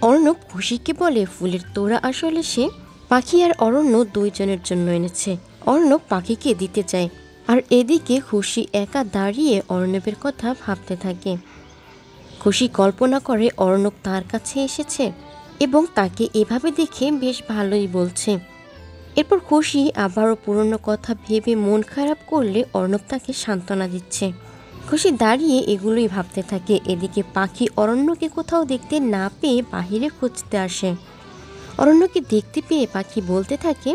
অর্ণব খুশিকে বলে ফুলের তোড়া আসলে সে পাখি আর অরণ্য দুইজনের জন্য এনেছে। অর্ণব পাখিকে দিতে চায়, আর এদিকে খুশি একা দাঁড়িয়ে অর্ণবের কথা ভাবতে থাকে। খুশি কল্পনা করে অর্ণব তার কাছে এসেছে এবং তাকে এভাবে দেখে বেশ ভালোই বলছে। এরপর খুশি আবারও পুরনো কথা ভেবে মন খারাপ করলে অর্ণব তাকে সান্ত্বনা দিচ্ছে। খুশি দাঁড়িয়ে এগুলোই ভাবতে থাকে। এদিকে পাখি অরণ্যকে কোথাও দেখতে না পেয়ে বাহিরে খুঁজতে আসে। অরণ্যকে দেখতে পেয়ে পাখি বলতে থাকে,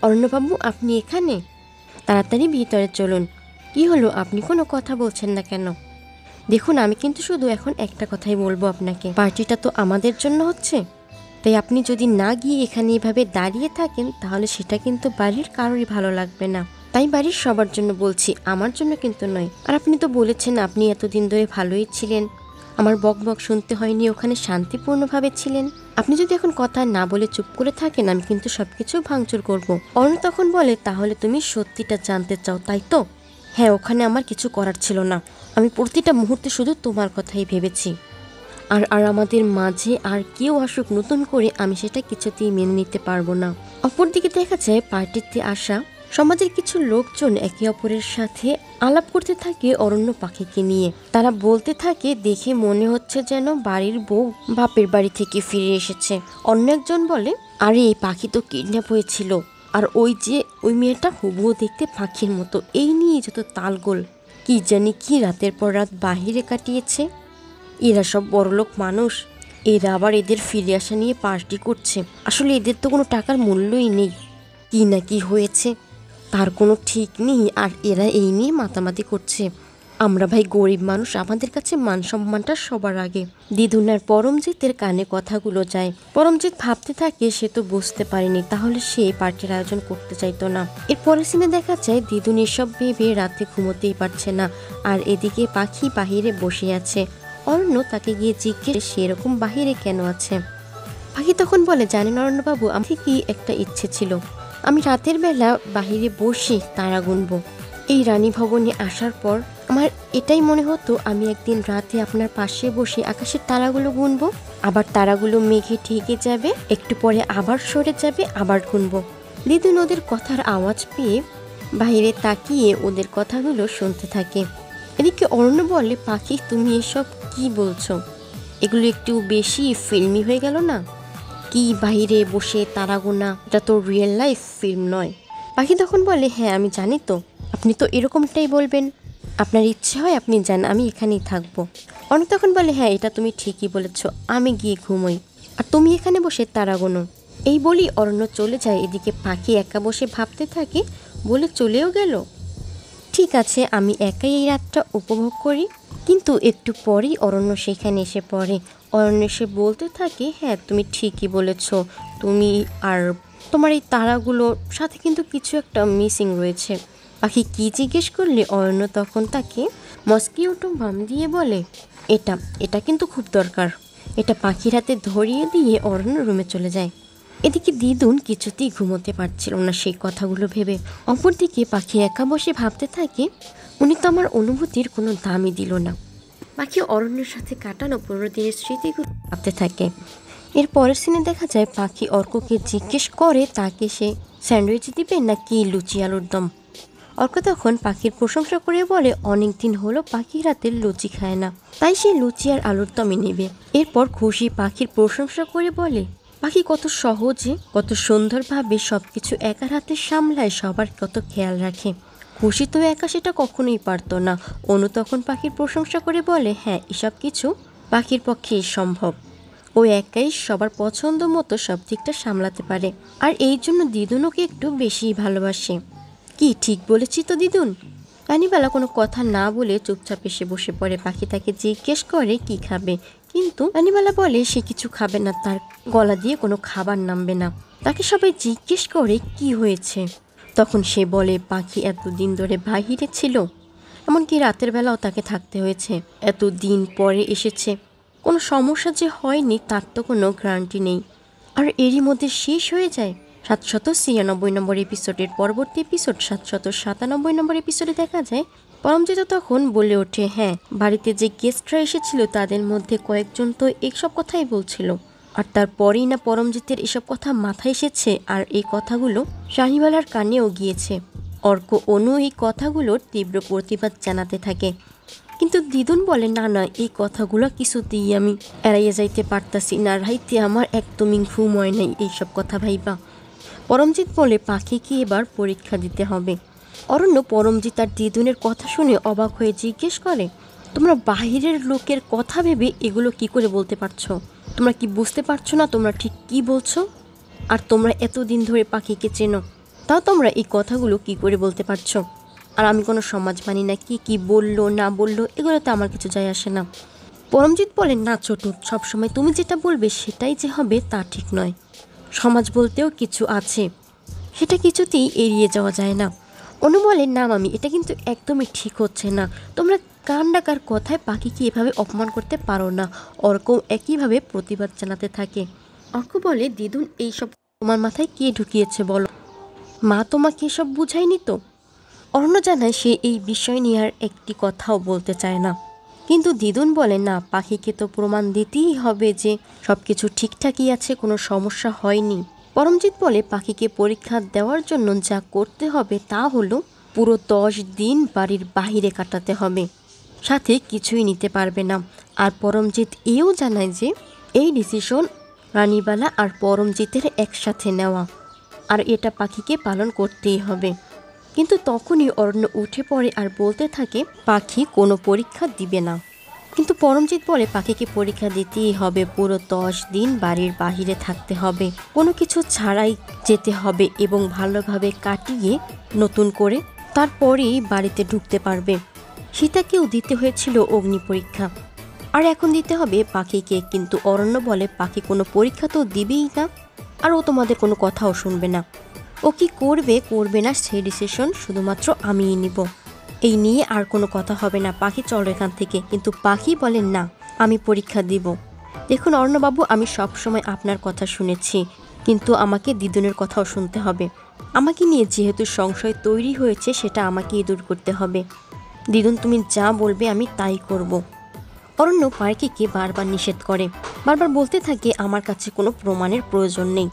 অরণ্যবাবু, আপনি এখানে? তাড়াতাড়ি ভিতরে চলুন। কি হলো, আপনি কোনো কথা বলছেন না কেন? দেখুন, আমি কিন্তু শুধু এখন একটা কথাই বলবো আপনাকে। পার্টিটা তো আমাদের জন্য হচ্ছে, তাই আপনি যদি না গিয়ে এখানে এভাবে দাঁড়িয়ে থাকেন তাহলে সেটা কিন্তু বাড়ির কারোরই ভালো লাগবে না। তাই বাড়ির সবার জন্য বলছি, আমার জন্য কিন্তু নয়। আর আপনি তো বলেছেন আপনি এতদিন ধরে ভালোই ছিলেন, আমার বক বক শুনতে হয়নি, ওখানে শান্তিপূর্ণভাবে ছিলেন। আপনি যদি এখন কথা না বলে চুপ করে থাকেন আমি কিন্তু সবকিছু ভাঙচুর করব। অর্ণ তখন বলে, তাহলে তুমি সত্যিটা জানতে চাও, তাই তো? হ্যাঁ, ওখানে আমার কিছু করার ছিল না। আমি প্রতিটা মুহূর্তে শুধু তোমার কথাই ভেবেছি। আর আমাদের মাঝে আর কেউ আসুক নতুন করে, আমি সেটা কিছুতেই মেনে নিতে পারবো না। অপরদিকে দেখা যায় পার্টিতে আসা সমাজের কিছু লোকজন একে অপরের সাথে আলাপ করতে থাকে অরণ্য পাখিকে নিয়ে। তারা বলতে থাকে, দেখে মনে হচ্ছে যেন বাড়ির বউ বাপের বাড়ি থেকে ফিরে এসেছে। অন্য একজন বলে, আরে এই পাখি তো কিডন্যাপ হয়েছিল, আর ওই মেয়েটা হুবহু দেখতে পাখির মতো। এই নিয়ে যত তালগোল, কি জানি কি রাতের পর রাত বাহিরে কাটিয়েছে। এরা সব বড়লোক মানুষ, এরা আবার এদের ফিরে আসা নিয়ে পার্টি করছে। আসলে এদের তো কোনো টাকার মূল্যই নেই। কি না কি হয়েছে তার কোনো ঠিক নেই, আর এরা এই নিয়ে মাতামাতি করছে। আমরা ভাই গরিব মানুষ, আমাদের কাছে মান সম্মানটা সবার আগে। দিদুনার পরমজিতের কানে কথাগুলো যায়। পরমজিৎ ভাবতে থাকে, সে তো বুঝতে পারেনি, তাহলে সে পার্টির আয়োজন করতে চাইতো না। এরপরে সিনে দেখা যায় দিদুন এসব ভেবে রাতে ঘুমোতেই পারছে না, আর এদিকে পাখি বাহিরে বসে আছে। অরণ্য তাকে গিয়ে জিজ্ঞেস, সেরকম বাহিরে কেন আছে? পাখি তখন বলে, জানেন অরণ্যবাবু, আমার কি একটা ইচ্ছে ছিল, আমি রাতের বেলা বাহিরে বসে তারা গুনব। এই রানী ভবনে আসার পর আমার এটাই মনে হতো, আমি একদিন রাতে আপনার পাশে বসে আকাশের তারাগুলো গুনব, আবার তারাগুলো মেঘে ঢেকে যাবে, একটু পরে আবার সরে যাবে, আবার গুনব। দিদুন ওদের কথার আওয়াজ পেয়ে বাইরে তাকিয়ে ওদের কথাগুলো শুনতে থাকে। এদিকে অরণ্য বলে, পাখি, তুমি এসব কি বলছো? এগুলো একটু বেশি ফিল্মি হয়ে গেল না? কি বাইরে বসে তারা গোনা, এটা তো রিয়েল লাইফ ফিল্ম নয়। পাখি তখন বলে, হ্যাঁ আমি জানি তো, আপনি তো এরকমটাই বলবেন। আপনার ইচ্ছে হয় আপনি যান, আমি এখানেই থাকবো। অনেক তখন বলে, হ্যাঁ এটা তুমি ঠিকই বলেছ, আমি গিয়ে ঘুমোই, আর তুমি এখানে বসে তারা গোনো। এই বলি অরণ্য চলে যায়। এদিকে পাখি একা বসে ভাবতে থাকে, বলে চলেও গেল। ঠিক আছে, আমি একাই এই রাতটা উপভোগ করি। কিন্তু একটু পরেই অরণ্য সেখানে এসে পড়ে। অরণ্য এসে বলতে থাকে, হ্যাঁ তুমি ঠিকই বলেছ, তুমি আর তোমার এই তারাগুলোর সাথে কিন্তু কিছু একটা মিসিং রয়েছে। পাখি কি জিজ্ঞেস করলে অরণ্য তখন তাকে মস্কিউটো বাম দিয়ে বলে, এটা এটা কিন্তু খুব দরকার। এটা পাখির হাতে ধরিয়ে দিয়ে অরণ্য রুমে চলে যায়। এদিকে দিদুন কিছুতেই ঘুমোতে পারছিল না সেই কথাগুলো ভেবে। অপরদিকে পাখি একা বসে ভাবতে থাকে, উনি তো আমার অনুভূতির কোনো দামই দিল না। পাখি অরণ্যের সাথে কাটানো 15 দিনের স্মৃতিগুলো ভাবতে থাকে। এর পরের সিনে দেখা যায় পাখি অর্ককে জিজ্ঞেস করে তাকে সে স্যান্ডউইচ দিবে নাকি লুচি আলুর দম। অর্ক তখন পাখির প্রশংসা করে বলে, অনেক দিন হলো পাখি রাতের লুচি খায় না, তাই সে লুচি আর আলুর দমই নেবে। এরপর খুশি পাখির প্রশংসা করে বলে, পাখি কত সহজে কত সুন্দরভাবে সবকিছু একার হাতে সামলায়, সবার কত খেয়াল রাখে। খুশি তো একা সেটা কখনোই পারতো না। অনু তখন পাখির প্রশংসা করে বলে, হ্যাঁ এসব কিছু পাখির পক্ষে সম্ভব। ও একাই সবার পছন্দ মতো সব দিকটা সামলাতে পারে, আর এই জন্য দিদুন ওকে একটু বেশিই ভালোবাসে। কি ঠিক বলেছি তো দিদুন? রানীবালা কোনো কথা না বলে চুপচাপ এসে বসে পড়ে। পাখি তাকে জিজ্ঞেস করে কি খাবে, কিন্তু রানীবালা বলে সে কিছু খাবে না, তার গলা দিয়ে কোনো খাবার নামবে না। তাকে সবাই জিজ্ঞেস করে কি হয়েছে, তখন সে বলে পাখি এতদিন ধরে বাহিরে ছিল, এমনকি রাতের বেলাও তাকে থাকতে হয়েছে, এতদিন পরে এসেছে, কোনো সমস্যা যে হয়নি তার তো কোনো গ্যারান্টি নেই, আর এরই মধ্যে শেষ হয়ে যায়। 796 নম্বর এপিসোডের পরবর্তী এপিসোড 797 নম্বর এপিসোডে দেখা যায় পরমজিৎ তখন বলে ওঠে, হ্যাঁ বাড়িতে যে গেস্টরা এসেছিল তাদের মধ্যে কয়েকজন তো এইসব কথাই বলছিল, আর তারপরেই না পরমজিতের এসব কথা মাথায় এসেছে, আর এই কথাগুলো শাহিওয়ালার কানেও গিয়েছে। অর্ক অনু এই কথাগুলোর তীব্র প্রতিবাদ জানাতে থাকে, কিন্তু দিদুন বলে না না, এই কথাগুলো কিছুতেই আমি এড়াইয়ে যাইতে পারতাছি না, রাইতে আমার একদমই ঘুম হয় নাই এইসব কথা ভাইবা। পরমজিৎ বলে পাখিকে এবার পরীক্ষা দিতে হবে। অরণ্য পরমজিৎ আর দিদুনের কথা শুনে অবাক হয়ে জিজ্ঞেস করে, তোমরা বাহিরের লোকের কথা ভেবে এগুলো কি করে বলতে পারছো? তোমরা কি বুঝতে পারছো না তোমরা ঠিক কি বলছো? আর তোমরা এতদিন ধরে পাখিকে চেনো, তাও তোমরা এই কথাগুলো কি করে বলতে পারছো? আর আমি কোনো সমাজ মানি না, কি কি বললো না বললো এগুলোতে আমার কিছু যায় আসে না। পরমজিৎ বলেন, না ছোটু, সবসময় তুমি যেটা বলবে সেটাই যে হবে তা ঠিক নয়। সমাজ বলতেও কিছু আছে, সেটা কিছুতেই এড়িয়ে যাওয়া যায় না। অনু বলেন, না মামি, এটা কিন্তু একদমই ঠিক হচ্ছে না। তোমরা কান ডাকার কথায় পাখিকে এভাবে অপমান করতে পারো না। অর্কও একইভাবে প্রতিবাদ জানাতে থাকে। অর্ক বলে, দিদুন এইসব তোমার মাথায় কে ঢুকিয়েছে বলো? মা তোমাকে এসব বুঝায়নি তো? অরণ্য জানায় সে এই বিষয় নিয়ে আর একটি কথাও বলতে চায় না, কিন্তু দিদুন বলে, না, পাখিকে তো প্রমাণ দিতেই হবে যে সব কিছু ঠিকঠাকই আছে, কোনো সমস্যা হয়নি। পরমজিৎ বলে, পাখিকে পরীক্ষা দেওয়ার জন্য যা করতে হবে তা হলো পুরো 10 দিন বাড়ির বাহিরে কাটাতে হবে, সাথে কিছুই নিতে পারবে না। আর পরমজিৎ এও জানায় যে এই ডিসিশন রানীবালা আর পরমজিতের একসাথে নেওয়া, আর এটা পাখিকে পালন করতেই হবে। কিন্তু তখনই অরণ্য উঠে পড়ে আর বলতে থাকে পাখি কোনো পরীক্ষা দিবে না। কিন্তু পরমজিৎ বলে, পাখিকে পরীক্ষা দিতেই হবে, পুরো 10 দিন বাড়ির বাহিরে থাকতে হবে, কোনো কিছু ছাড়াই যেতে হবে এবং ভালোভাবে কাটিয়ে নতুন করে তারপরেই বাড়িতে ঢুকতে পারবে। সীতাকেও দিতে হয়েছিল অগ্নি পরীক্ষা, আর এখন দিতে হবে পাখিকে। কিন্তু অরণ্য বলে, পাখি কোনো পরীক্ষা তো দিবেই না, আর ও তোমাদের কোনো কথাও শুনবে না। ও কি করবে করবে না সেই ডিসিশন শুধুমাত্র আমিই নিব, এই নিয়ে আর কোনো কথা হবে না। পাখি চলো এখান থেকে। কিন্তু পাখি বলেন, না, আমি পরীক্ষা দিব। দেখুন অর্ণবাবু, আমি সব সময় আপনার কথা শুনেছি, কিন্তু আমাকে দিদুনের কথাও শুনতে হবে। আমাকে নিয়ে যেহেতু সংশয় তৈরি হয়েছে সেটা আমাকেই দূর করতে হবে। দিদুন, তুমি যা বলবে আমি তাই করব। অরণ্য পাখিকে বারবার নিষেধ করে, বারবার বলতে থাকে আমার কাছে কোনো প্রমাণের প্রয়োজন নেই।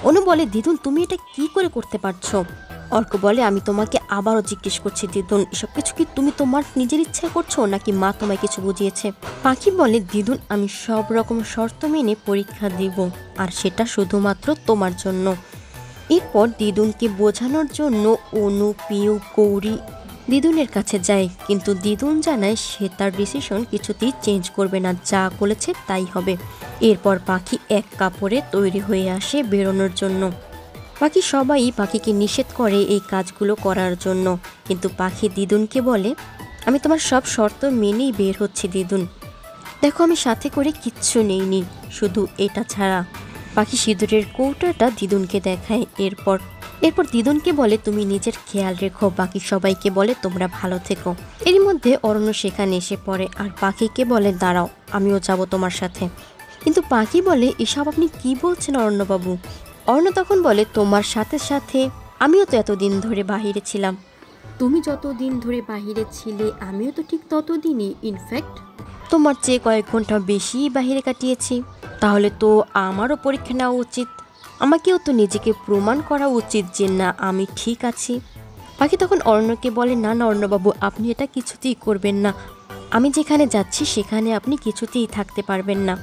অনু বলে, দিদুন তুমি এটা কি করে করতে পারছো? অর্ক বলে, আমি তোমাকে আবারও জিজ্ঞেস করছি দিদুন, এসব কিছু কি তুমি তোমার নিজের ইচ্ছায় করছো নাকি মা তোমায় কিছু বুঝিয়েছে? পাখি বলে, দিদুন আমি সব রকম শর্ত মেনে পরীক্ষা দিব, আর সেটা শুধুমাত্র তোমার জন্য। এরপর দিদুনকে বোঝানোর জন্য অনু, পিউ, গৌরী দিদুনের কাছে যায়, কিন্তু দিদুন জানায় সে তার ডিসিশন কিছুতেই চেঞ্জ করবে না, যা বলেছে তাই হবে। এরপর পাখি এক কাপড়ে তৈরি হয়ে আসে বেরোনোর জন্য। বাকি সবাই পাখিকে নিষেধ করে এই কাজগুলো করার জন্য, কিন্তু পাখি দিদুনকে বলে, আমি তোমার সব শর্ত মেনেই বের হচ্ছি দিদুন, দেখো আমি সাথে করে কিচ্ছু নেইনি, শুধু এটা ছাড়া। পাখি সিঁদুরের কৌটাটা দিদুনকে দেখায়। এরপর দিদুনকে বলে, তুমি নিজের খেয়াল রেখো। বাকি সবাইকে বলে, তোমরা ভালো থেকো। এরই মধ্যে অরণ্য সেখানে এসে পড়ে আর পাখিকে বলে, দাঁড়াও, আমিও যাব তোমার সাথে। কিন্তু পাখি বলে, এসব আপনি কি বলছেন অরণ্যবাবু? অরণ্য তখন বলে, তোমার সাথে সাথে আমিও তো এতদিন ধরে বাহিরে ছিলাম। তুমি যতদিন ধরে বাহিরে ছিলে আমিও তো ঠিক ততদিনই, ইনফ্যাক্ট তোমার চেয়ে কয়েক ঘন্টা বেশি বাহিরে কাটিয়েছি। তাহলে তো আমারও পরীক্ষা নেওয়া উচিত, আমাকেও তো নিজেকে প্রমাণ করা উচিত যে না আমি ঠিক আছি। পাখি তখন অরণ্যকে বলে, না না অরণ্যবাবু, আপনি এটা কিছুতেই করবেন না। আমি যেখানে যাচ্ছি সেখানে আপনি কিছুতেই থাকতে পারবেন না,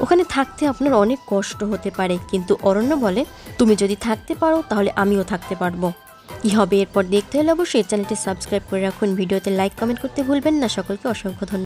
ওখানে থাকতে আপনার অনেক কষ্ট হতে পারে। কিন্তু অরণ্য বলে, তুমি যদি থাকতে পারো তাহলে আমিও থাকতে পারবো। কি হবে এরপর দেখতে হলে অবশ্যই চ্যানেলটি সাবস্ক্রাইব করে রাখুন, ভিডিওতে লাইক কমেন্ট করতে ভুলবেন না। সকলকে অসংখ্য ধন্যবাদ।